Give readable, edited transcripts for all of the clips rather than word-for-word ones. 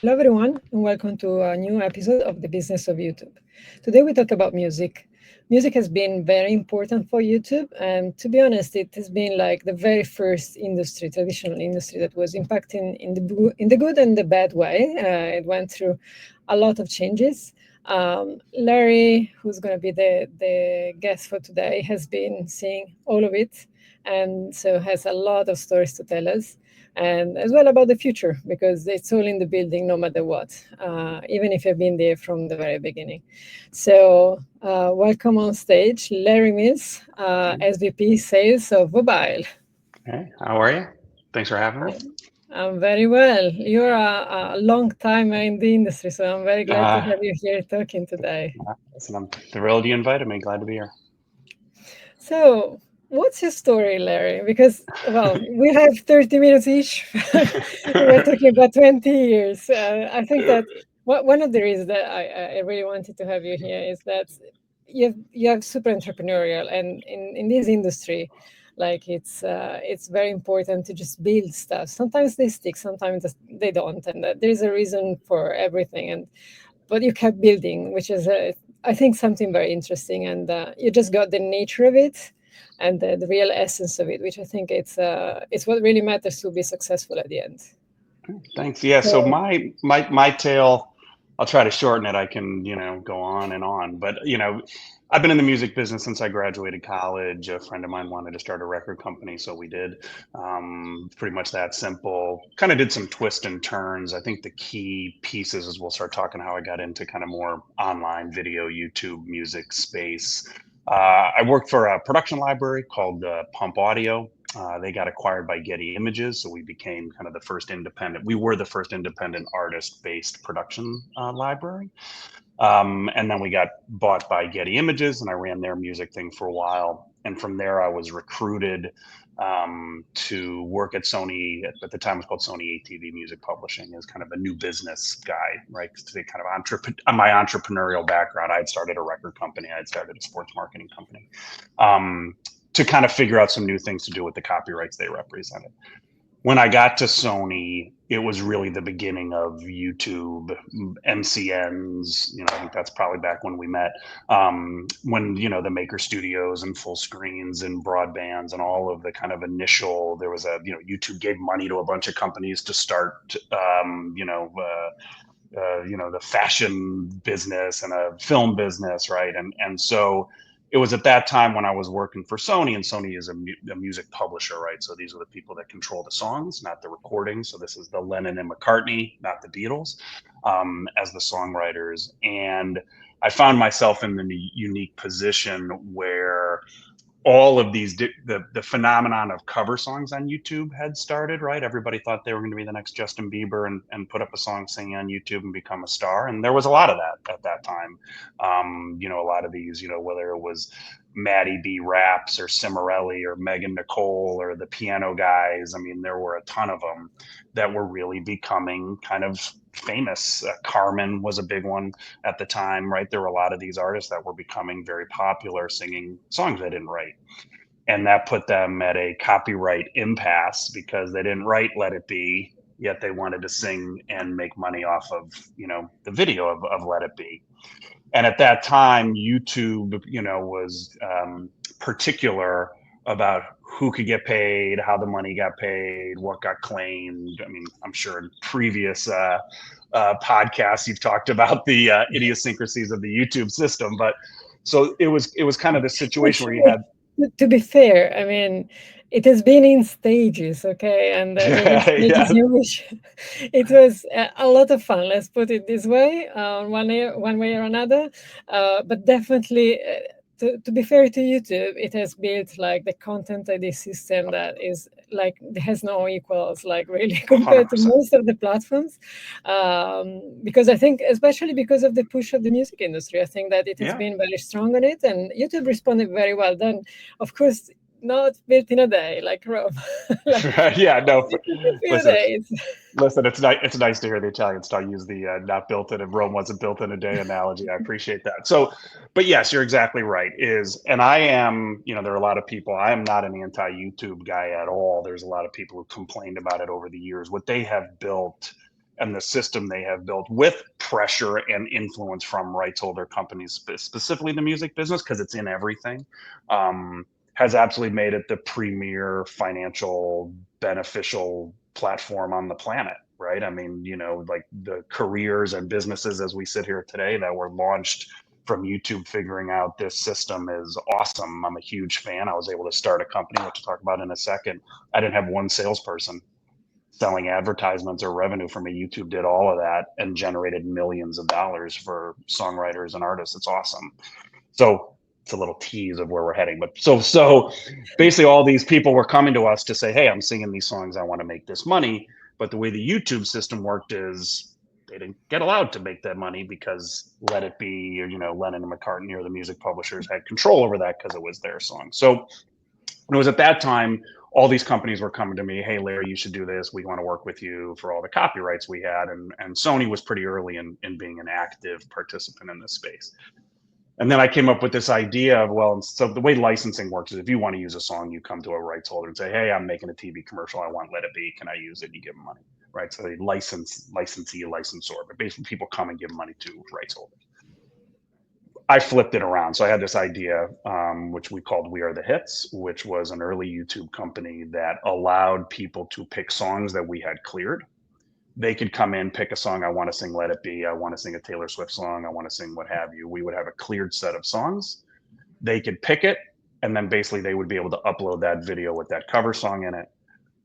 Hello, everyone, and welcome to a new episode of The Business of YouTube. Today, we talk about music. Music has been very important for YouTube, and to be honest, it has been like the very first industry, traditional industry, that was impacting in the good and the bad way. It went through a lot of changes. Larry, who's going to be the guest for today, has been seeing all of it, and so has a lot of stories to tell us, and as well about the future, because it's all in the building no matter what, even if you've been there from the very beginning. So welcome on stage, Larry Mills, SVP Sales of Vobile. Hey, how are you? Thanks for having me. I'm very well. You're a long timer in the industry, so I'm very glad to Uh, have you here talking today. Listen, I'm thrilled you invited me. Glad to be here. So, what's your story, Larry? Because, well, we have 30 minutes each. We're talking about 20 years. I think that one of the reasons that I really wanted to have you here is that you have super entrepreneurial, and in this industry, like it's very important to just build stuff. Sometimes they stick, sometimes they don't, and there is a reason for everything. And but you kept building, which is I think something very interesting, and you just got the nature of it and the real essence of it, which I think it's what really matters to be successful at the end. Thanks. Yeah. So So my tale, I'll try to shorten it. I can go on and on, but I've been in the music business since I graduated college. A friend of mine wanted to start a record company, so we did. Pretty much that simple. Kind of did some twists and turns. I think the key pieces is we'll start talking how I got into kind of more online video, YouTube music space. I worked for a production library called Pump Audio. They got acquired by Getty Images, so we became kind of the first independent. We were the first independent artist-based production library, and then we got bought by Getty Images, and I ran their music thing for a while. And from there, I was recruited to work at Sony. At the time, it was called Sony ATV Music Publishing, as kind of a new business guy, right? To kind of my entrepreneurial background, I had started a record company, I had started a sports marketing company. To kind of figure out some new things to do with the copyrights they represented. When I got to Sony, it was really the beginning of YouTube, MCNs. I think that's probably back when we met. When the Maker Studios and full screens and broadbands and all of the kind of initial. There was YouTube gave money to a bunch of companies to start. The fashion business and a film business, right? And so it was at that time when I was working for Sony, and Sony is a music publisher, right? So these are the people that control the songs, not the recordings. So this is the Lennon and McCartney, not the Beatles, as the songwriters. And I found myself in the unique position where all of these the phenomenon of cover songs on YouTube had started, right? Everybody thought they were going to be the next Justin Bieber and put up a song singing on YouTube and become a star. And there was a lot of that at that time. A lot of these, whether it was Maddie B Raps or Cimarelli or Megan Nicole or the Piano Guys. I mean, there were a ton of them that were really becoming kind of famous. Carmen was a big one at the time, right? There were a lot of these artists that were becoming very popular singing songs they didn't write. And that put them at a copyright impasse because they didn't write Let It Be, yet they wanted to sing and make money off of, the video of Let It Be. And at that time, YouTube, was particular about who could get paid, how the money got paid, what got claimed. I mean, I'm sure in previous podcasts you've talked about the idiosyncrasies of the YouTube system, but so it was kind of the situation which, where you had. to be fair, I mean, it has been in stages, okay, and there were stages Yeah. in which it was a lot of fun. Let's put it this way, one way or another. But definitely, to be fair to YouTube, it has built like the content ID system that is like has no equals, like really compared to 100%. most of the platforms. Because I think, especially because of the push of the music industry, I think that it has Yeah. been very strong on it, and YouTube responded very well. Then, of course, not built in a day like Rome. Like Yeah, no. it took a few Listen, days. Listen, it's nice. It's nice to hear the Italians start use the "not built in" and Rome wasn't built in a day analogy. I appreciate that. So, but yes, you're exactly right. And I am. There are a lot of people. I am not an anti-YouTube guy at all. There's a lot of people who complained about it over the years. What they have built and the system they have built with pressure and influence from rights holder companies, specifically the music business, because it's in everything, has absolutely made it the premier financial beneficial platform on the planet. Right. I mean, like the careers and businesses as we sit here today that were launched from YouTube figuring out this system is awesome. I'm a huge fan. I was able to start a company, which we'll talk about in a second. I didn't have one salesperson selling advertisements or revenue from me. YouTube did all of that and generated millions of dollars for songwriters and artists. It's awesome. So it's a little tease of where we're heading. But so basically all these people were coming to us to say, hey, I'm singing these songs. I want to make this money. But the way the YouTube system worked is they didn't get allowed to make that money because Let It Be, or, Lennon and McCartney or the music publishers had control over that because it was their song. So it was at that time, all these companies were coming to me, hey, Larry, you should do this. We want to work with you for all the copyrights we had. And Sony was pretty early in being an active participant in this space. And then I came up with this idea of, well, so the way licensing works is if you want to use a song, you come to a rights holder and say, hey, I'm making a TV commercial. I want Let It Be. Can I use it? And you give them money, right? So they licensee, licensor, but basically people come and give money to rights holders. I flipped it around. So I had this idea, which we called We Are the Hits, which was an early YouTube company that allowed people to pick songs that we had cleared. They could come in, pick a song. I want to sing Let It Be. I want to sing a Taylor Swift song. I want to sing what have you. We would have a cleared set of songs. They could pick it. And then basically they would be able to upload that video with that cover song in it.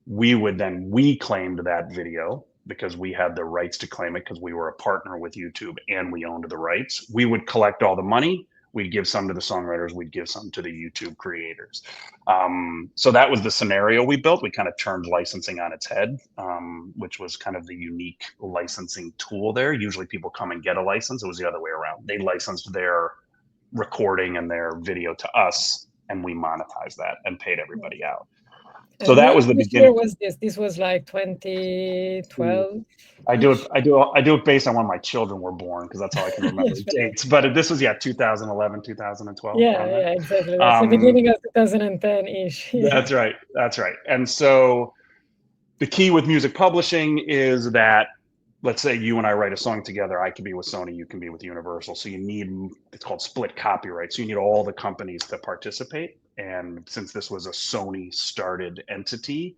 We claimed that video because we had the rights to claim it because we were a partner with YouTube and we owned the rights. We would collect all the money. We'd give some to the songwriters. We'd give some to the YouTube creators. So that was the scenario we built. We kind of turned licensing on its head, which was kind of the unique licensing tool there. Usually people come and get a license. It was the other way around. They licensed their recording and their video to us, and we monetized that and paid everybody out. So that was the which year beginning. was this? This was like 2012. I do it based on when my children were born because that's how I can remember Yes, dates. But this was 2011, 2012 yeah, around yeah, there. exactly. That's the Um, beginning of 2010-ish. Yeah. that's right. That's right. And so the key with music publishing is that, let's say you and I write a song together. I can be with Sony, you can be with Universal. So you need, it's called split copyright. So you need all the companies to participate. And since this was a Sony started entity,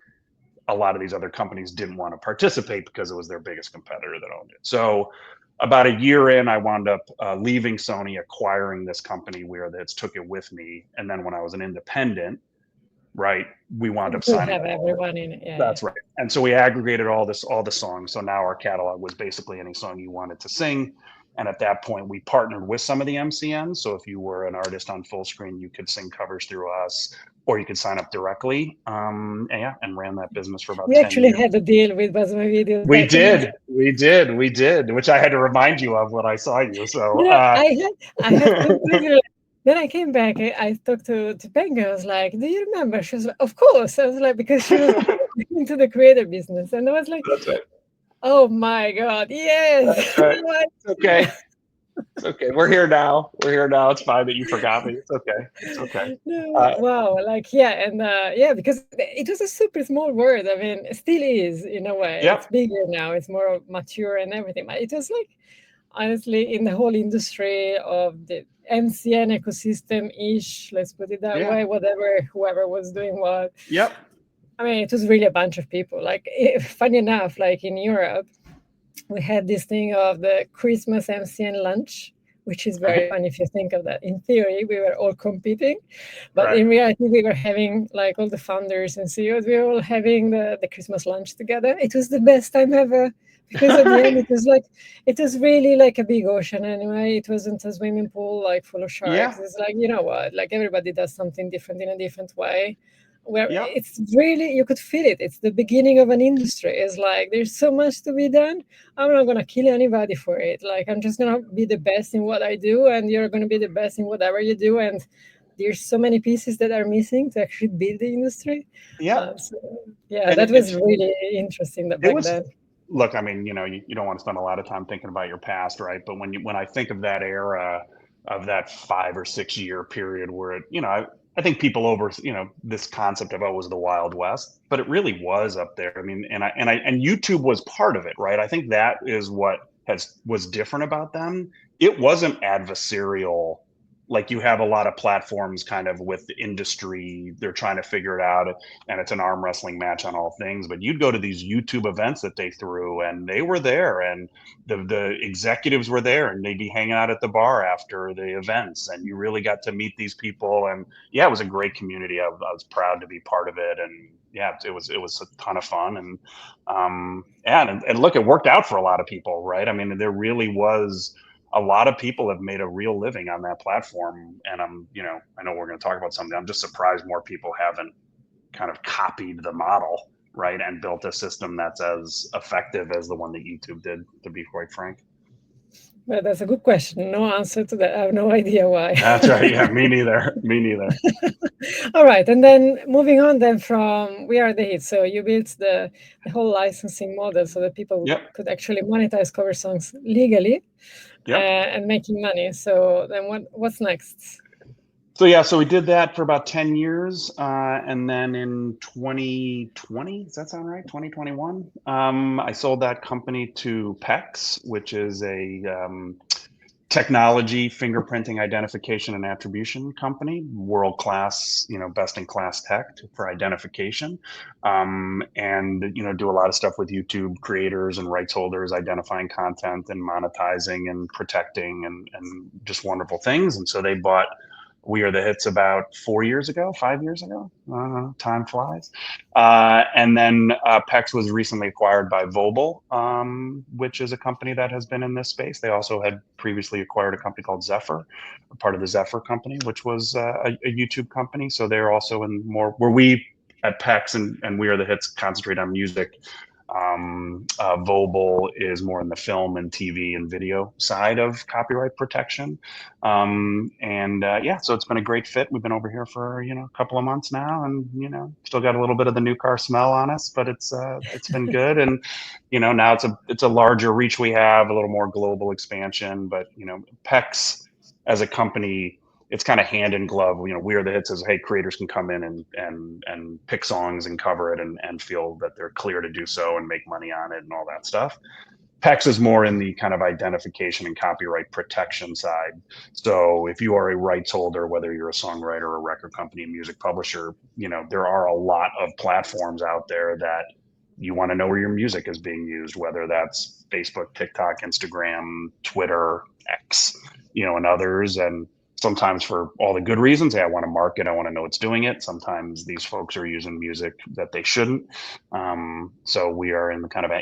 a lot of these other companies didn't want to participate because it was their biggest competitor that owned it. So about a year in, I wound up leaving Sony, acquiring this company where that's took it with me. And then when I was an independent, right, we wound up To signing have up all the, everyone in it. Yeah, that's right. And so we aggregated all the songs. So now our catalog was basically any song you wanted to sing. And at that point, we partnered with some of the MCNs. So if you were an artist on Fullscreen, you could sing covers through us, or you could sign up directly. And ran that business for about we 10 actually years. had a deal with Buzz My Videos We back in the did, we did, we did, which I had to remind you of when I saw you. So, Yeah, I had completely. Then I came back. I talked to Penga. I was like, "Do you remember?" She was like, "Of course." I was like, because she was into the creator business, and I was like, that's right. "Oh my god, That's yes!" right. Like, It's okay. It's okay. We're here now. We're here now. It's fine that you forgot me. It's okay. It's okay. no, wow, like yeah, and yeah, because it was a super small world. I mean, it still is in a way. It's Yep. bigger now. It's more mature and everything. But it was like honestly in the whole industry of the MCN ecosystem ish, let's put it that Yeah. way, whatever whoever was doing what. Yep. I mean, it was really a bunch of people. Like, funny enough, like in Europe, we had this thing of the Christmas MCN lunch, which is very Right. fun if you think of that. In theory, we were all competing, but Right. in reality, we were having like all the founders and CEOs, we were all having the Christmas lunch together. It was the best time ever because at the end, Right. it was like, it was really like a big ocean anyway. It wasn't a swimming pool like full of sharks. Yeah. It's like, you know what, like everybody does something different in a different way where Yep. it's really you could feel it. It's the beginning of an industry. It's like there's so much to be done. I'm not gonna kill anybody for it. Like I'm just gonna be the best in what I do, and you're gonna be the best in whatever you do. And there's so many pieces that are missing to actually build the industry. Yep. So yeah, And that was it's really interesting. That it back was then. look, I mean, you don't want to spend a lot of time thinking about your past, right? But when I think of that era of that 5 or 6 year period where it, I think people over, this concept of, oh, it was the Wild West, but it really was up there. I mean, and YouTube was part of it, right? I think that is what was different about them. It wasn't adversarial. Like, you have a lot of platforms kind of with the industry, they're trying to figure it out, and it's an arm wrestling match on all things. But you'd go to these YouTube events that they threw, and they were there, and the executives were there, and they'd be hanging out at the bar after the events, and you really got to meet these people. And yeah, it was a great community. I was proud to be part of it, and yeah, it was a ton of fun. And and look, it worked out for a lot of people, right? I mean, there really was a lot of people have made a real living on that platform. And I know we're going to talk about something. I'm just surprised more people haven't kind of copied the model, right, and built a system that's as effective as the one that YouTube did, to be quite frank. Well, that's a good question. No answer to that. I have no idea why. That's right. Yeah, me neither. Me neither. All right, and then moving on then from We Are the Hit. So you built the whole licensing model so that people Yep. could actually monetize cover songs legally Yep. and making money. So then what's next? So yeah, so we did that for about 10 years. And then in 2020, does that sound right? 2021, I sold that company to PEX, which is a technology fingerprinting identification and attribution company, world class, best in class tech for identification. And do a lot of stuff with YouTube creators and rights holders, identifying content and monetizing and protecting and just wonderful things. And so they bought We Are the Hits about 4 years ago, 5 years ago. Time flies. And then PEX was recently acquired by Vobile, which is a company that has been in this space. They also had previously acquired a company called Zephyr, part of the Zephyr company, which was a YouTube company. So they're also in more where we at PEX and We Are the Hits concentrate on music. Vobile is more in the film and TV and video side of copyright protection. So it's been a great fit. We've been over here for, a couple of months now, and, still got a little bit of the new car smell on us, but it's been good. And, now it's a larger reach we have, a little more global expansion, but, PEX as a company, it's kind of hand in glove. We Are the Hits says, hey, creators can come in and pick songs and cover it and feel that they're clear to do so and make money on it and all that stuff. PEX is more in the kind of identification and copyright protection side. So if you are a rights holder, whether you're a songwriter, a record company, a music publisher, there are a lot of platforms out there that you want to know where your music is being used, whether that's Facebook, TikTok, Instagram, Twitter, X, and others. And sometimes for all the good reasons, hey, I want to market, I want to know it's doing it. Sometimes these folks are using music that they shouldn't. So we are in the kind of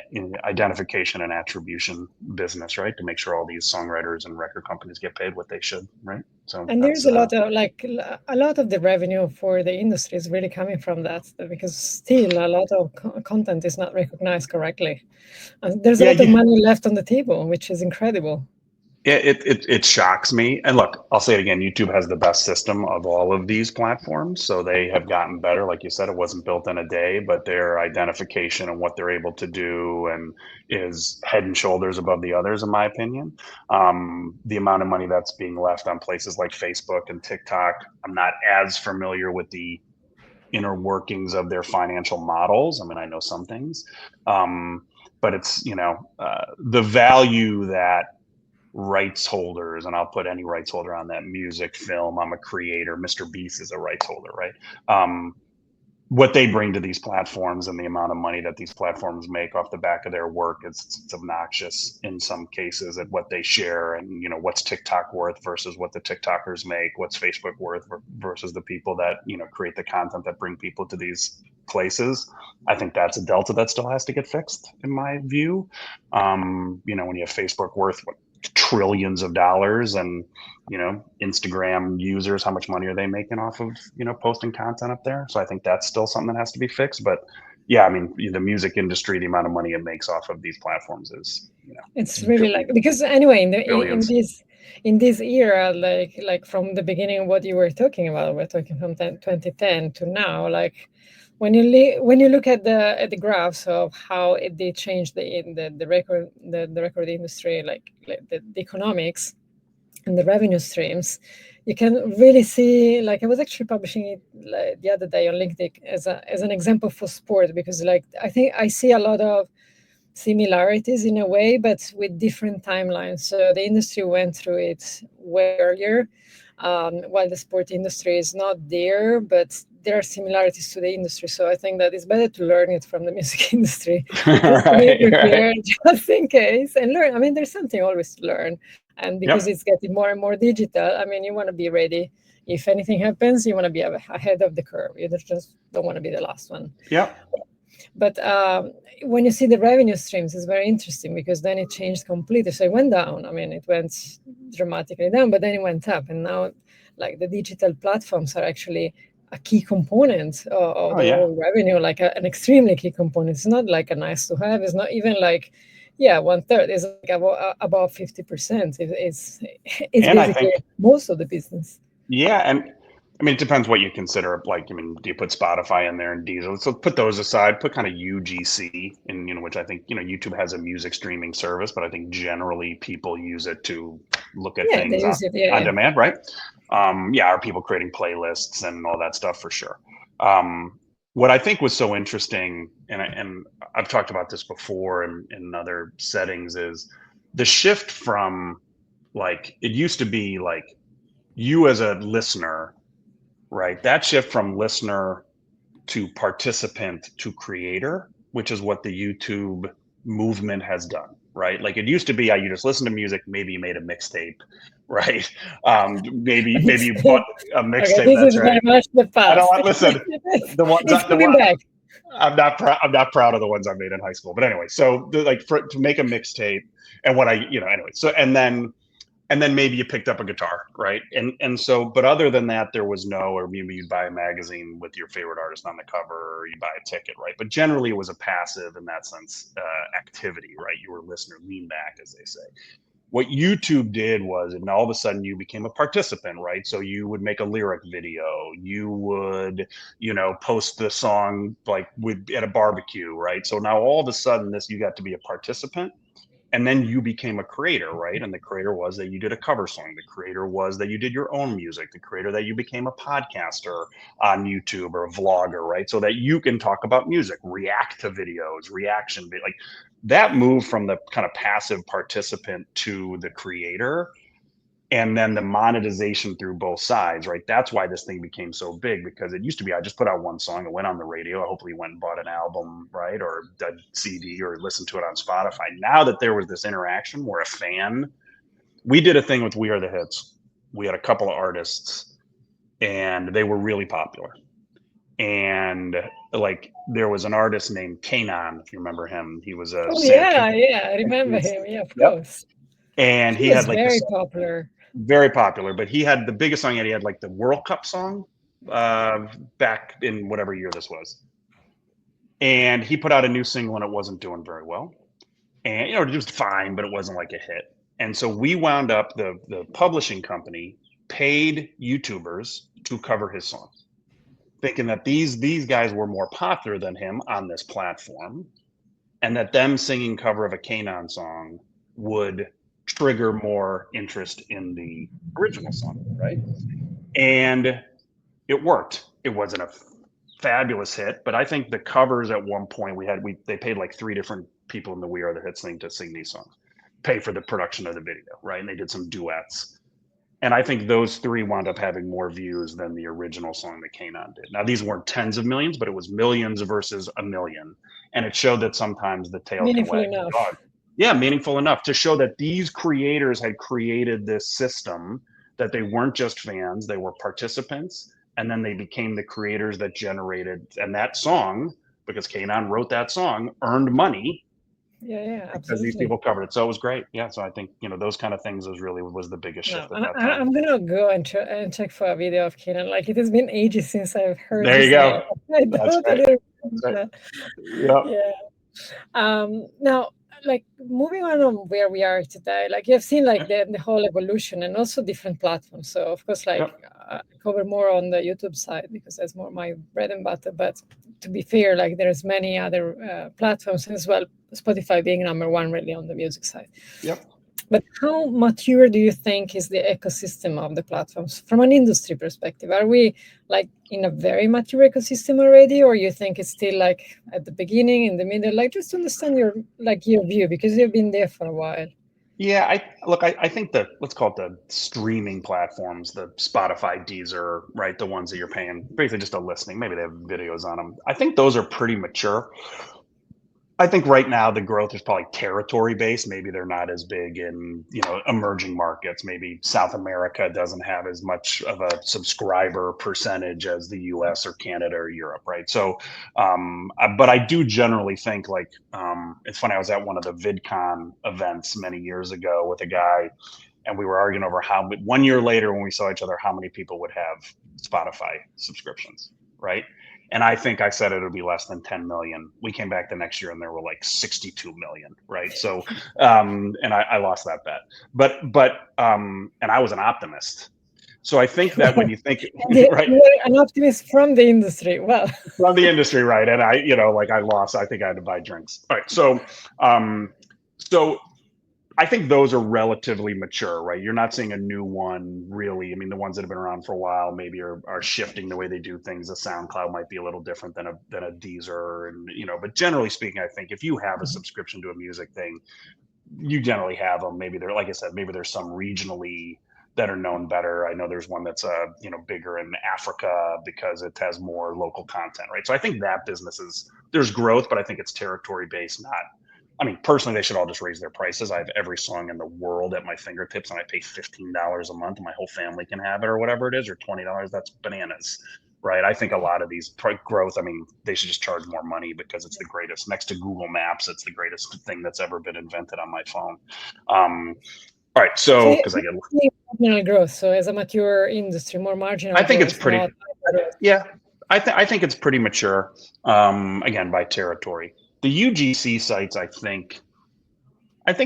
identification and attribution business, right, to make sure all these songwriters and record companies get paid what they should, right? So And that's there's a lot of a lot of the revenue for the industry is really coming from that because still a lot of content is not recognized correctly. And there's a yeah, lot of money left on the table, which is incredible. it shocks me. And look, I'll say it again, YouTube has the best system of all of these platforms. So they have gotten better. Like you said, it wasn't built in a day, but their identification and what they're able to do and is head and shoulders above the others, in my opinion. The amount of money that's being left on places like Facebook and TikTok, I'm not as familiar with the inner workings of their financial models. I mean, I know some things, but it's, the value that rights holders, and I'll put any rights holder on that, music, film, I'm a creator, Mr. Beast is a rights holder, right? What they bring to these platforms and the amount of money that these platforms make off the back of their work, it's obnoxious in some cases at what they share. And what's TikTok worth versus what the TikTokers make, what's Facebook worth versus the people that create the content that bring people to these places. I think that's a delta that still has to get fixed, in my view. When you have Facebook worth trillions of dollars and Instagram users, how much money are they making off of posting content up there? So I think that's still something that has to be fixed. But yeah, I mean, the music industry, the amount of money it makes off of these platforms is It's really like because anyway billions. In this era, like from the beginning, what you were talking about, we're talking from 2010 to now, like when you look at the graphs of how it did change the record industry, like the economics and the revenue streams, you can really see, like, I was actually publishing it like, the other day on LinkedIn as an example for sport, because like I think I see a lot of similarities in a way, but with different timelines. So the industry went through it way earlier, while the sport industry is not there, but there are similarities to the industry. So I think that it's better to learn it from the music industry, just to be Right, right. prepared, just in case, and learn. I mean, there's something always to learn, and because Yep. it's getting more and more digital, I mean, you want to be ready. If anything happens, you want to be ahead of the curve. You just don't want to be the last one. Yep. But when you see the revenue streams, it's very interesting, because then it changed completely. So it went down. I mean, it went dramatically down, but then it went up. And now, like, the digital platforms are actually a key component of Oh the yeah. whole revenue, like an extremely key component. It's not like a nice to have. It's not even like, yeah, one third. It's like about 50%. It's And I basically think, most of the business. yeah, and I mean, it depends what you consider. Like, I mean, do you put Spotify in there and Diesel? So put those aside. Put kind of UGC, and which I think YouTube has a music streaming service, but I think generally people use it to look at Yeah, they things use it. Yeah, on yeah. demand, right? Yeah, are people creating playlists and all that stuff for sure. What I think was so interesting, and I've talked about this before in other settings, is the shift from, like, it used to be like you as a listener, right? That shift from listener to participant to creator, which is what the YouTube movement has done, right? Like, it used to be, you just listen to music, maybe you made a mixtape, right? Maybe you bought a Okay, mixtape. this That's is very right. much the I don't past. want, listen, the ones It's the coming one back. I'm not proud of the ones I made in high school, but anyway, so like to make a mixtape, and what anyway, so and then maybe you picked up a guitar, right? And so, but other than that, there was no, or maybe you'd buy a magazine with your favorite artist on the cover, or you buy a ticket, right? But generally, it was a passive, in that sense, activity, right? You were a listener, lean back, as they say. What YouTube did was, and all of a sudden you became a participant, right? So you would make a lyric video, you would, post the song like at a barbecue, right? So now all of a sudden, you got to be a participant, and then you became a creator, right? And the creator was that you did a cover song. The creator was that you did your own music. The creator that you became a podcaster on YouTube, or a vlogger, right? So that you can talk about music, react to videos, like that move from the kind of passive participant to the creator, and then the monetization through both sides, right? That's why this thing became so big, because it used to be, I just put out one song, it went on the radio, I hopefully went and bought an album, right, or a CD, or listened to it on Spotify. Now that there was this interaction where a fan, we did a thing with We Are the Hits. We had a couple of artists, and they were really popular. And like, there was an artist named Kanan, if you remember him. He was a Oh Santana. yeah, yeah, I remember him. Yeah, of Yep. course. And He he was had like very this popular. very popular, but he had the biggest song. He had like the World Cup song, back in whatever year this was, and he put out a new single, and it wasn't doing very well, and it was fine, but it wasn't like a hit. And so we wound up, the publishing company paid YouTubers to cover his song, thinking that these guys were more popular than him on this platform, and that them singing cover of a Kanan song would trigger more interest in the original song, right? And it worked. It wasn't a fabulous hit, but I think the covers at one point, they paid like three different people in the We Are the Hits thing to sing these songs, pay for the production of the video, right? And they did some duets. And I think those three wound up having more views than the original song that Kanan did. Now, these weren't tens of millions, but it was millions versus a million. And it showed that sometimes the tail can Meaningful wag the enough. dog. Yeah, meaningful enough to show that these creators had created this system, that they weren't just fans, they were participants. And then they became the creators that generated, and that song, because Kanan wrote that song, earned money Yeah, yeah, because these absolutely. people covered it. So it was great. Yeah. So I think, those kind of things was the biggest No, shift at that time. I'm gonna go and check for a video of Kenan. Like, it has been ages since I've heard There you his name. go. I That's right. totally That's remember right. that. Yep. Yeah. Now, like, moving on where we are today, like, you've seen like the whole evolution and also different platforms. So of course, like, Yep. I cover more on the YouTube side because that's more my bread and butter. But to be fair, like, there's many other platforms as well. Spotify being number one really on the music side. Yep. But how mature do you think is the ecosystem of the platforms from an industry perspective? Are we like in a very mature ecosystem already, or you think it's still like at the beginning, in the middle? Like just to understand your view because you've been there for a while. Yeah, I think that let's call it the streaming platforms, the Spotify, Deezer, right? The ones that you're paying basically just a listening. Maybe they have videos on them. I think those are pretty mature. I think right now the growth is probably territory based. Maybe they're not as big in, emerging markets. Maybe South America doesn't have as much of a subscriber percentage as the US or Canada or Europe, right? So, but I do generally think like, it's funny, I was at one of the VidCon events many years ago with a guy, and we were arguing over how 1 year later when we saw each other, how many people would have Spotify subscriptions, right? And I think I said it would be less than 10 million. We came back the next year and there were like 62 million, right? So, and I lost that bet. And I was an optimist. So I think that when you think, right, You're an optimist from the industry. Well, from the industry, right, and like I lost. I think I had to buy drinks. All right, so I think those are relatively mature, right? You're not seeing a new one really. I mean, the ones that have been around for a while maybe are shifting the way they do things. A SoundCloud might be a little different than a Deezer, and but generally speaking, I think if you have a subscription to a music thing, you generally have them. Maybe they're, like I said, maybe there's some regionally that are known better. I know there's one that's bigger in Africa because it has more local content, right? So I think that there's growth, but I think it's territory based, not. I mean, personally, they should all just raise their prices. I have every song in the world at my fingertips, and I pay $15 a month, and my whole family can have it, or whatever it is, or $20. That's bananas, right? I think a lot of these growth. I mean, they should just charge more money because it's the greatest. Next to Google Maps, it's the greatest thing that's ever been invented on my phone. All right, so because I get marginal growth. So as a mature industry, more marginal. I think growth, it's pretty. not. Yeah, I think it's pretty mature. Again, by territory, the UGC sites, I think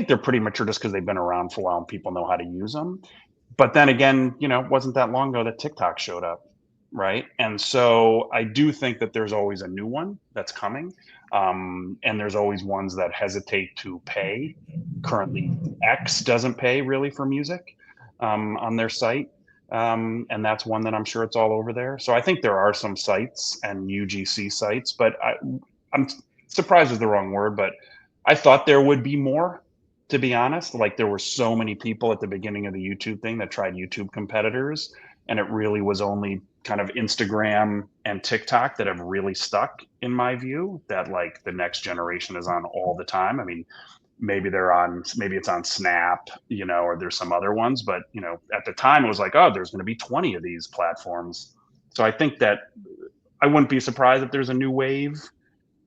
they're pretty mature just because they've been around for a while and people know how to use them. But then again, it wasn't that long ago that TikTok showed up, right? And so I do think that there's always a new one that's coming, and there's always ones that hesitate to pay. Currently, X doesn't pay really for music on their site. And that's one that I'm sure it's all over there. So I think there are some sites and UGC sites, but I'm surprised is the wrong word, but I thought there would be more, to be honest. Like there were so many people at the beginning of the YouTube thing that tried YouTube competitors, and it really was only kind of Instagram and TikTok that have really stuck, in my view, that like the next generation is on all the time. I mean, maybe it's on Snap, or there's some other ones, but at the time it was like, oh, there's going to be 20 of these platforms. So I think that I wouldn't be surprised if there's a new wave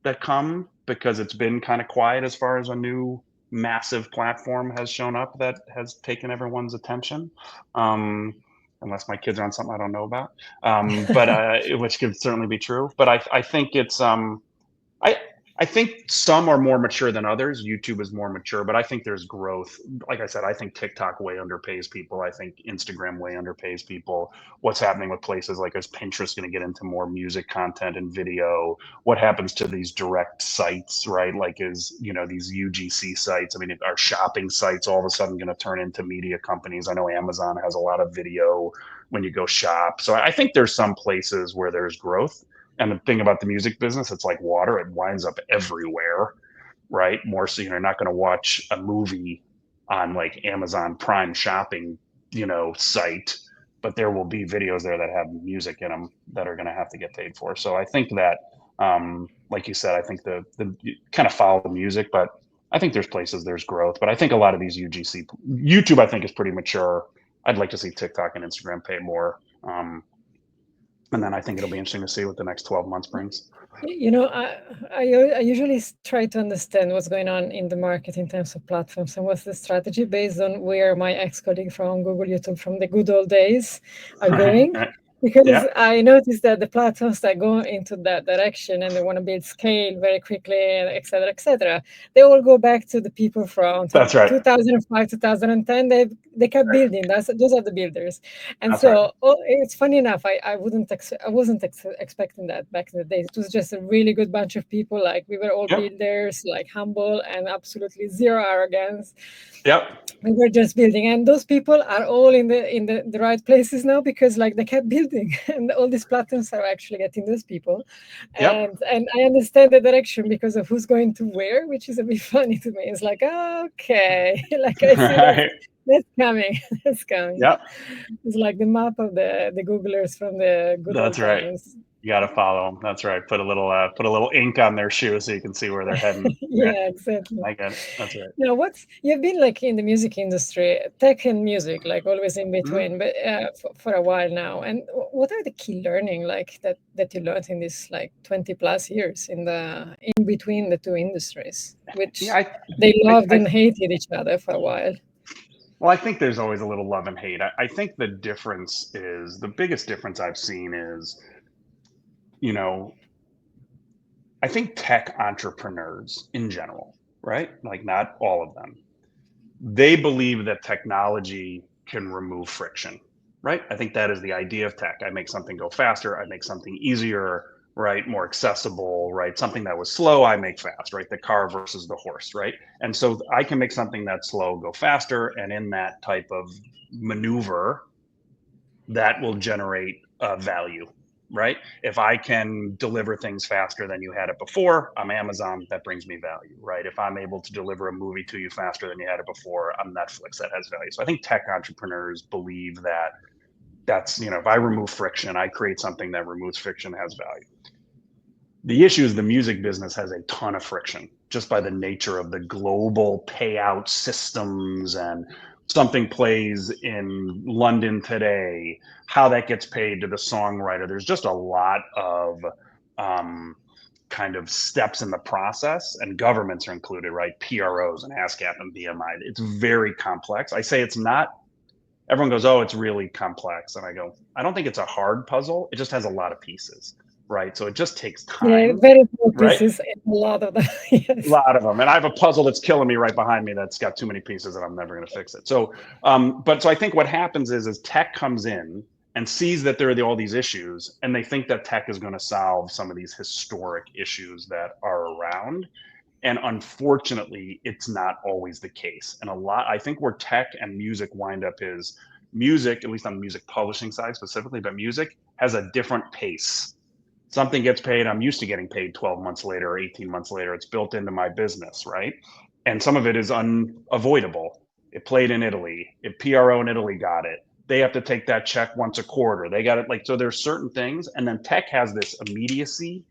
that come, because it's been kind of quiet as far as a new massive platform has shown up that has taken everyone's attention. Unless my kids are on something I don't know about, but which could certainly be true. But I think it's I think some are more mature than others. YouTube is more mature, but I think there's growth. Like I said, I think TikTok way underpays people. I think Instagram way underpays people. What's happening with places like, is Pinterest going to get into more music content and video? What happens to these direct sites, right? Like these UGC sites. I mean, are shopping sites all of a sudden going to turn into media companies? I know Amazon has a lot of video when you go shop. So I think there's some places where there's growth. And the thing about the music business, it's like water. It winds up everywhere, right? More so, you're not going to watch a movie on like Amazon Prime shopping, site, but there will be videos there that have music in them that are going to have to get paid for. So I think that, like you said, I think the you kind of follow the music, but I think there's places there's growth. But I think a lot of these YouTube, I think is pretty mature. I'd like to see TikTok and Instagram pay more. And then I think it'll be interesting to see what the next 12 months brings. I usually try to understand what's going on in the market in terms of platforms and what's the strategy based on where my ex-colleague from Google YouTube from the good old days are going. because Yeah, I noticed that the platforms that go into that direction and they want to build scale very quickly, and et cetera, they all go back to the people from that's right. 2005, 2010. They kept building. Those are the builders, and That's right. so it's funny enough. I wasn't expecting that back in the days. It was just a really good bunch of people. Like we were all Yep. builders, like humble and absolutely zero arrogance. Yep. We were just building, and those people are all in the right places now because like they kept building and all these platforms are actually getting those people, Yep. and I understand the direction because of who's going to where, which is a bit funny to me. It's like, okay, like I see Right. that's coming. That's coming. Yep. It's like the map of the googlers from the good That's old right. times. You got to follow them. That's right. Put a little ink on their shoe so you can see where they're heading. Yeah, Yeah, exactly. I get it. That's right. Now, what's you've been like in the music industry, tech and music, like always in Mhm. between, but for a while now. And what are the key learning like that you learned in this like 20 plus years in the in between the two industries, Yeah, which they loved I and hated each other for a while? well, I think there's always a little love and hate. I think the difference is the biggest difference I've seen is, you know, I think tech entrepreneurs in general, right? Like not all of them, they believe that technology can remove friction, right? I think that is the idea of tech. I make something go faster, I make something easier, right? More accessible, right? Something that was slow, I make fast, right? The car versus the horse, right? And so I can make something that's slow go faster. And in that type of maneuver, that will generate value, right? If I can deliver things faster than you had it before, I'm Amazon, that brings me value, right? If I'm able to deliver a movie to you faster than you had it before, I'm Netflix, that has value. So I think tech entrepreneurs believe that that's, if I remove friction, I create something that removes friction, has value. The issue is the music business has a ton of friction just by the nature of the global payout systems and something plays in London today, how that gets paid to the songwriter. There's just a lot of um, kind of steps in the process, and governments are included, right? PROs and ASCAP and BMI. It's very complex. I say it's not. Everyone goes, "Oh, it's really complex," and I go, "I don't think it's a hard puzzle. It just has a lot of pieces, right? So it just takes Yeah, time, very few right? pieces and a lot of them. A Yes. lot of them, and I have a puzzle that's killing me right behind me that's got too many pieces, and I'm never going to fix it. So, but so I think what happens is tech comes in and sees that there are all these issues, and they think that tech is going to solve some of these historic issues that are around. And unfortunately, it's not always the case. And I think where tech and music wind up is music, at least on the music publishing side specifically, but music has a different pace. Something gets paid, I'm used to getting paid 12 months later or 18 months later. It's built into my business, right? And some of it is unavoidable. It played in Italy. If PRO in Italy got it, they have to take that check once a quarter. They got it like, so there's certain things. And then tech has this immediacy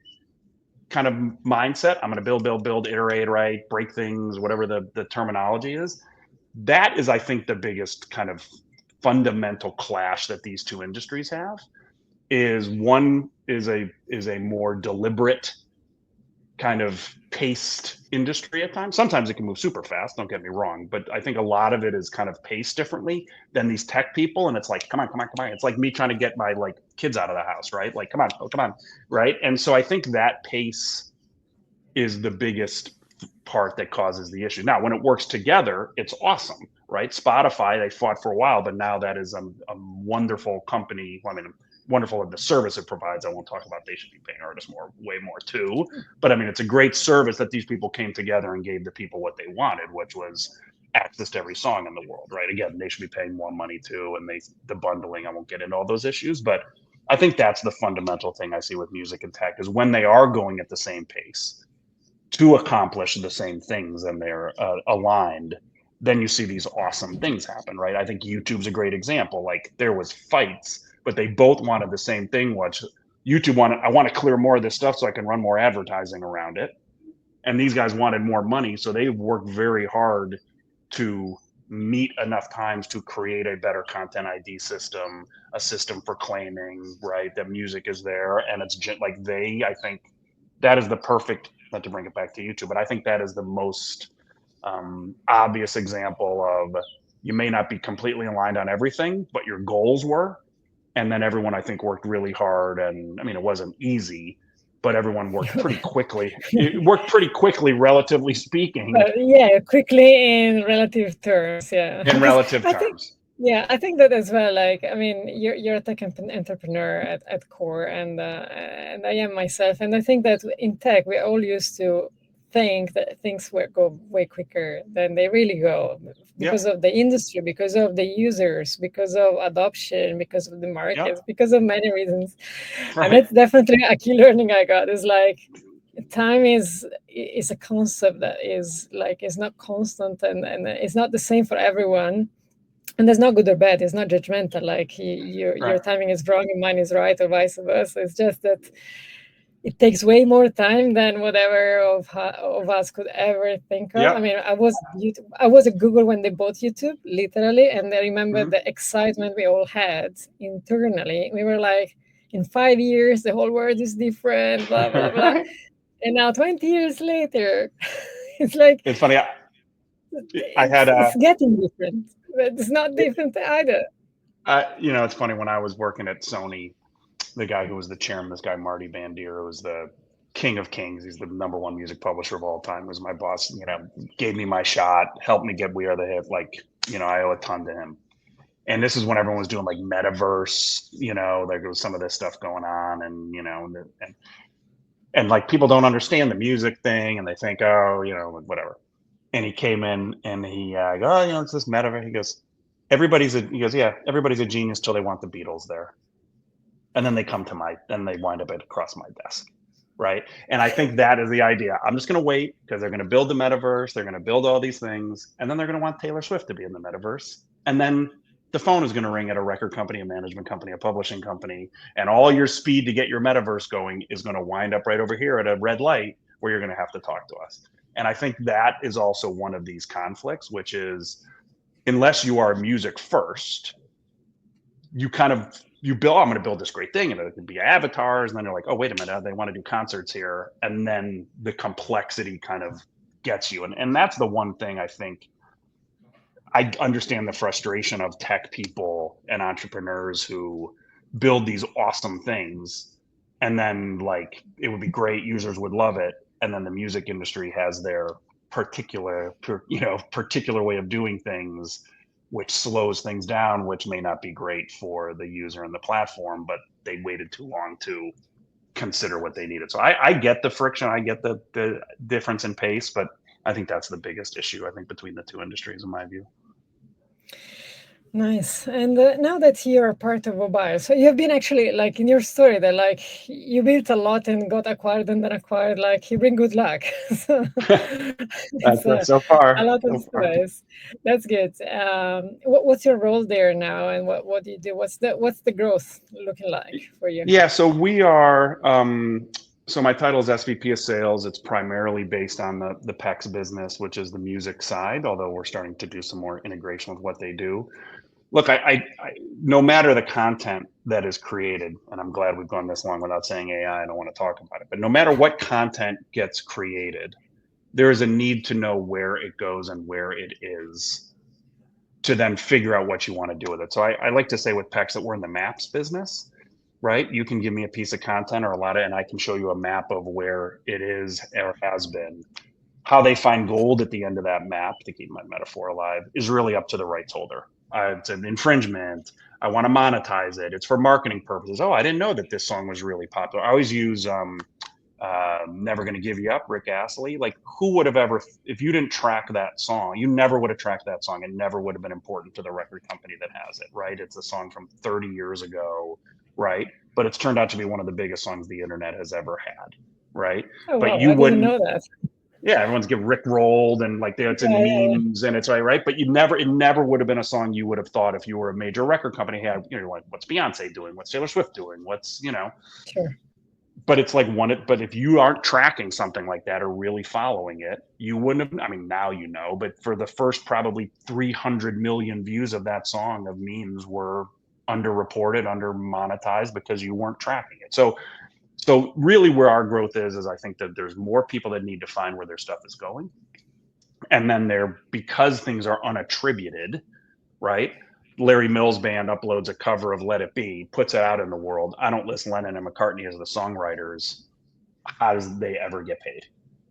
kind of mindset. I'm going to build, iterate, right, break things, whatever the terminology is. That is, I think, the biggest kind of fundamental clash that these two industries have. Is one is a more deliberate kind of paced industry at times. Sometimes it can move super fast, don't get me wrong, but I think a lot of it is kind of paced differently than these tech people. And it's like, come on, come on, come on. It's like me trying to get my like kids out of the house, right? Like, come on, oh, come on, right? And so I think that pace is the biggest part that causes the issue. Now, when it works together, it's awesome, right? Spotify, they fought for a while, but now that is a wonderful company. Well, I mean, wonderful of the service it provides. I won't talk about they should be paying artists more, way more too. But I mean, it's a great service that these people came together and gave the people what they wanted, which was access to every song in the world, right? Again, they should be paying more money too, and the bundling. I won't get into all those issues, but I think that's the fundamental thing I see with music and tech is when they are going at the same pace to accomplish the same things and they're aligned, then you see these awesome things happen, right? I think YouTube's a great example. Like there was fights, but they both wanted the same thing, which YouTube wanted, I want to clear more of this stuff so I can run more advertising around it. And these guys wanted more money, so they worked very hard to meet enough times to create a better content ID system, a system for claiming, right? That music is there, and it's like I think that is the perfect. Not to bring it back to YouTube, but I think that is the most obvious example of you may not be completely aligned on everything, but your goals were, And then everyone, I think, worked really hard. And I mean, it wasn't easy, but everyone worked pretty quickly. It worked pretty quickly, relatively speaking, But yeah, quickly in relative terms, yeah. in Because relative I think, terms. yeah, I think that as well. Like, I mean, you're a tech entrepreneur at core, and I am myself, and I think that in tech we all used to think that things will go way quicker than they really go Yep. because of the industry, because of the users, because of adoption, because of the Yep. markets, because of many reasons, and Right. that's definitely a key learning I got. Is like time is a concept that is not constant, and it's not the same for everyone, and there's not good or bad. It's not judgmental, like your Right. timing is wrong and mine is right, or vice versa. It's just that it takes way more time than whatever of us could ever think of. I Yep. mean, I was at Google when they bought YouTube, literally, and I remember Hmm. the excitement we all had internally. We were like, in 5 years the whole world is different, blah blah blah. Right. And now 20 years later, it's like It's funny. I had it's getting different, but it's not it, different either. it's funny when I was working at Sony, the guy who was the chairman, this guy Marty Bandier, who was the king of kings. He's the number one music publisher of all time. Was my boss. Gave me my shot, helped me get We Are the Hit. Like, I owe a ton to him. And this is when everyone was doing like metaverse. Like there was some of this stuff going on, and like people don't understand the music thing, and they think, oh, whatever. And he came in and he oh, it's this metaverse. He goes, yeah, everybody's a genius till they want the Beatles there. And then they wind up across my desk. Right. And I think that is the idea. I'm just going to wait because they're going to build the metaverse. They're going to build all these things. And then they're going to want Taylor Swift to be in the metaverse. And then the phone is going to ring at a record company, a management company, a publishing company. And all your speed to get your metaverse going is going to wind up right over here at a red light where you're going to have to talk to us. And I think that is also one of these conflicts, which is unless you are music first, you kind of I'm going to build this great thing, and it could be avatars, and then they're like, oh, wait a minute, they want to do concerts here, and then the complexity kind of gets you, and that's the one thing I think I understand the frustration of tech people and entrepreneurs who build these awesome things, and then like it would be great, users would love it, and then the music industry has their particular way of doing things, which slows things down, which may not be great for the user and the platform, but they waited too long to consider what they needed. So I get the friction, I get the difference in pace, but I think that's the biggest issue, I think, between the two industries, in my view. Nice. And now that you're part of Mobile, so you have been actually like in your story that like you built a lot and got acquired and then acquired, like you bring good luck. So it's That's so a far. lot of So far. stories. That's good. What's your role there now, and what do you do? What's the growth looking like for you? Yeah, so we are. So my title is SVP of Sales. It's primarily based on the PEX business, which is the music side. Although we're starting to do some more integration with what they do. Look, no matter the content that is created, and I'm glad we've gone this long without saying AI. I don't want to talk about it, but no matter what content gets created, there is a need to know where it goes and where it is to then figure out what you want to do with it. So I like to say with PEX that we're in the maps business, right? You can give me a piece of content or a lot of, and I can show you a map of where it is or has been. How they find gold at the end of that map, to keep my metaphor alive, is really up to the rights holder. It's an infringement. I want to monetize it. It's for marketing purposes. Oh, I didn't know that this song was really popular. I always use Never Gonna Give You Up, Rick Astley. Like, who would have ever, if you didn't track that song, you never would have tracked that song. It never would have been important to the record company that has it, right? It's a song from 30 years ago, right? But it's turned out to be one of the biggest songs the internet has ever had, right? Oh But wow, you I didn't wouldn't, know that. yeah, everyone's get Rick rolled and like it's in Yeah, yeah, memes and it's right. But it never would have been a song you would have thought if you were a major record company had, like, what's Beyonce doing? What's Taylor Swift doing? sure. But it's like but if you aren't tracking something like that or really following it, you wouldn't have, I mean, now but for the first probably 300 million views of that song of memes were underreported, under monetized because you weren't tracking it. So really where our growth is I think that there's more people that need to find where their stuff is going. And then because things are unattributed, right? Larry Mills band uploads a cover of Let It Be, puts it out in the world. I don't list Lennon and McCartney as the songwriters. How does they ever get paid?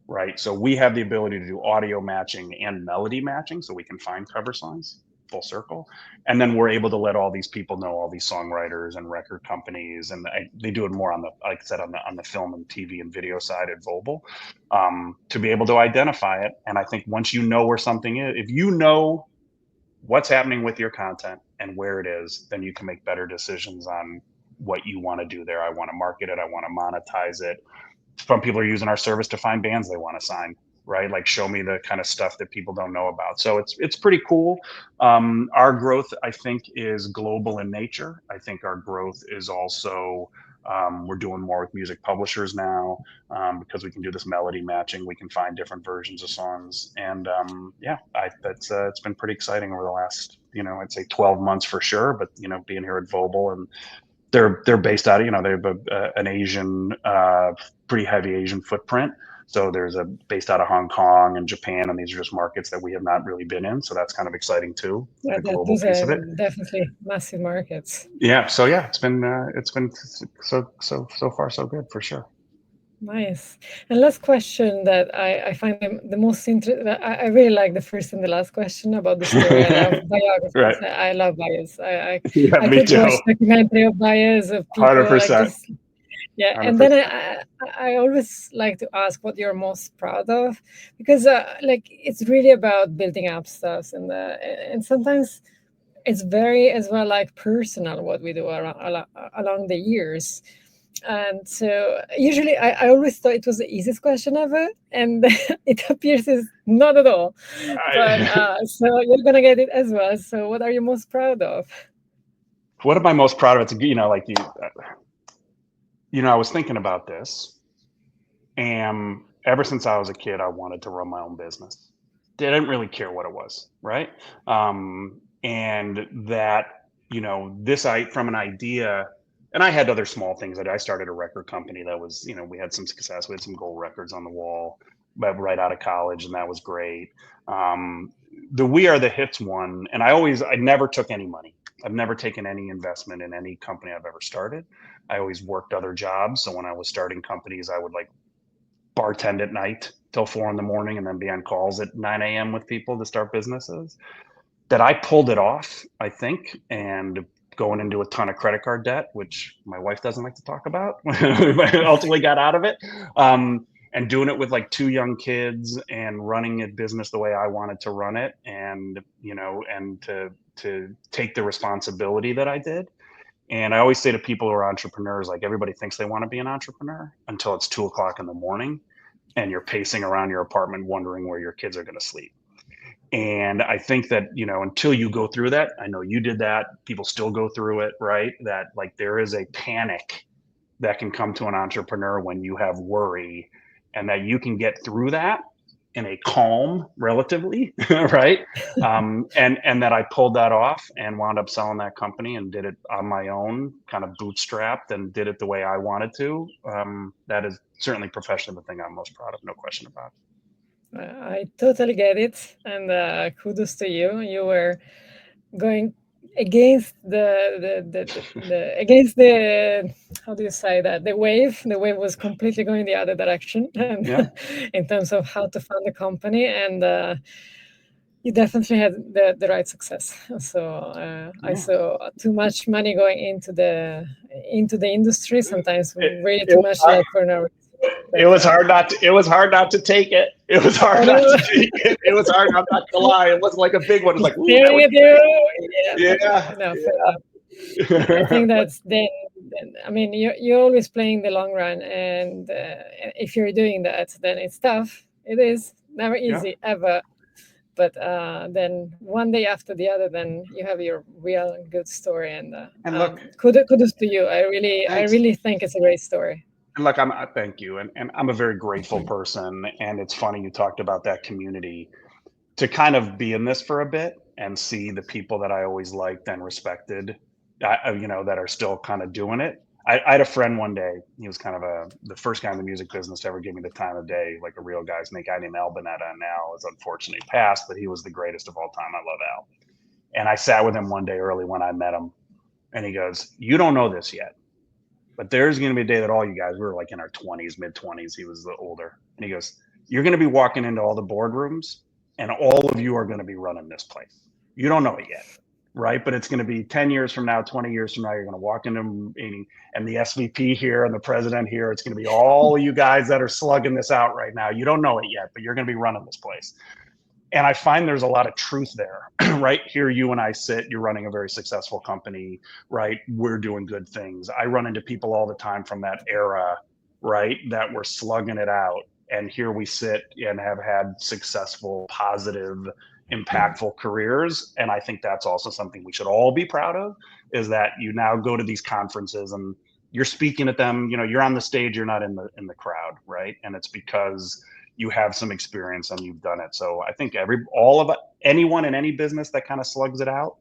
Right. So we have the ability to do audio matching and melody matching, so we can find cover songs full circle. And then we're able to let all these people know, all these songwriters and record companies, and they do it more on the, like I said, on the film and TV and video side at Vobile, to be able to identify it. And I think once you know where something is, if you know what's happening with your content and where it is, then you can make better decisions on what you want to do there. I want to market it. I want to monetize it. Some people are using our service to find bands they want to sign, right? Like, show me the kind of stuff that people don't know about. So it's pretty cool. Our growth, I think, is global in nature. I think our growth is also, we're doing more with music publishers now, because we can do this melody matching. We can find different versions of songs, and yeah, that's it's been pretty exciting over the last, I'd say 12 months for sure. But being here at Vobile, and they're based out of, they have an Asian, pretty heavy Asian footprint. So there's a based out of Hong Kong and Japan, and these are just markets that we have not really been in. So that's kind of exciting too, Yeah, the global those piece are of it. definitely massive markets. Yeah. So yeah, it's been so far so good for sure. Nice. And last question that I find the most interesting. I really like the first and the last question about the story. I love Right. biographies. I love bios. Yeah, I me could watch too. documentary of bios of people like 100%. just, yeah. And then 100%. I always like to ask what you're most proud of, because like it's really about building up stuff, and sometimes it's very as well like personal what we do along the years. And so usually I always thought it was the easiest question ever, and it appears is not at all. But I, so you're gonna get it as well. So what are you most proud of? what am I most proud of? It's, like I was thinking about this, and ever since I was a kid, I wanted to run my own business. Didn't really care what it was, right? And that, this I from an idea, and I had other small things. I started a record company that was, we had some success. We had some gold records on the wall, but right out of college, and that was great. The We Are the Hits one, and I never took any money. I've never taken any investment in any company I've ever started. I always worked other jobs. So when I was starting companies, I would like bartend at night till 4 in the morning, and then be on calls at 9 a.m. with people to start businesses. That I pulled it off, I think, and going into a ton of credit card debt, which my wife doesn't like to talk about. But ultimately got out of it. And doing it with like two young kids and running a business the way I wanted to run it, and and to take the responsibility that I did. And I always say to people who are entrepreneurs, like, everybody thinks they want to be an entrepreneur until it's 2 o'clock in the morning and you're pacing around your apartment wondering where your kids are going to sleep. And I think that, until you go through that, I know you did that, people still go through it, right? That, like, there is a panic that can come to an entrepreneur when you have worry, and that you can get through that in a calm, relatively, right? And that I pulled that off and wound up selling that company and did it on my own, kind of bootstrapped, and did it the way I wanted to. That is certainly professionally the thing I'm most proud of, no question about it. I totally get it, and kudos to you. You were going against against the, how do you say that, the wave was completely going the other direction, and Yeah, in terms of how to fund the company, and you definitely had the right success. So I yeah. saw too much money going into the industry, sometimes It, really it too was much, hard. like for no reason. It But was hard not to. It was hard not to take it. It was I hard not know. to take it. It was hard. I'm not gonna lie. It wasn't like a big one. It was like, ooh, that Staring would at be great. you. Yeah, Yeah, no, fair enough. I yeah. think But that's then I mean, you're always playing the long run, and if you're doing that, then it's tough. It is never yeah, easy ever. But then one day after the other, then you have your real good story, and and look, kudos to you. I thanks. really think it's a great story. And look, thank you, and I'm a very grateful person. And it's funny you talked about that community, to kind of be in this for a bit and see the people that I always liked and respected, that are still kind of doing it. I had a friend one day. He was kind of the first guy in the music business to ever give me the time of day, like a real guy's. A guy named Al Bonetta, and now is unfortunately passed, but he was the greatest of all time. I love Al. And I sat with him one day early when I met him, and he goes, "You don't know this yet, but there's going to be a day that all you guys, we were like in our 20s, mid 20s. He was the older. And he goes, you're going to be walking into all the boardrooms and all of you are going to be running this place. You don't know it yet. Right. But it's going to be 10 years from now, 20 years from now, you're going to walk into a meeting and the SVP here and the president here, it's going to be all you guys that are slugging this out right now. You don't know it yet, but you're going to be running this place." And I find there's a lot of truth there. Right here, you and I sit, you're running a very successful company, right? We're doing good things. I run into people all the time from that era, right, that were slugging it out, and here we sit and have had successful, positive, impactful careers. And I think that's also something we should all be proud of, is that you now go to these conferences and you're speaking at them, you're on the stage, you're not in the crowd, right? And it's because you have some experience and you've done it. So I think anyone in any business that kind of slugs it out,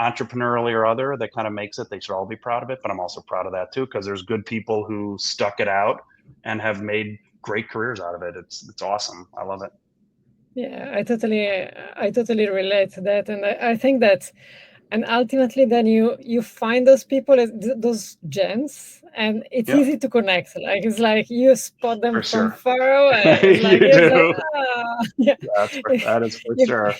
entrepreneurially or other, that kind of makes it, they should all be proud of it. But I'm also proud of that too, because there's good people who stuck it out and have made great careers out of it. It's awesome. I love it. Yeah, I totally relate to that, and I think that, and ultimately, then you find those people, those gems, and it's Yeah, easy to connect. Like it's like you spot them for from sure. far away. You It's like do. yeah, That is for you sure.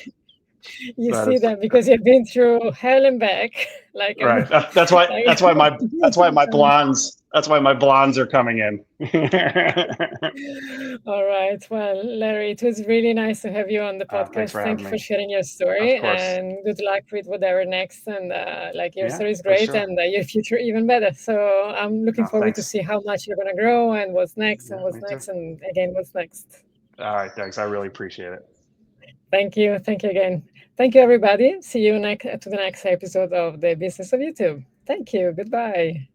you That see is for them sure. because you've been through hell and back, like and Right. That's why. like That's why my. That's why multiple my times. blondes. That's why my blondes are coming in. All right. Well, Larry, it was really nice to have you on the Thanks podcast. for Thank having you me. for sharing your Of story course. and good luck with whatever next. And like your Yeah, story is for great sure. and your future even better. So I'm looking No, forward to thanks. see how much you're going to grow and what's next and Yeah, what's me too. next and again, what's next. All right, thanks. I really appreciate it. Thank you. Thank you again. Thank you, everybody. See you next to the next episode of the Business of YouTube. Thank you. Goodbye.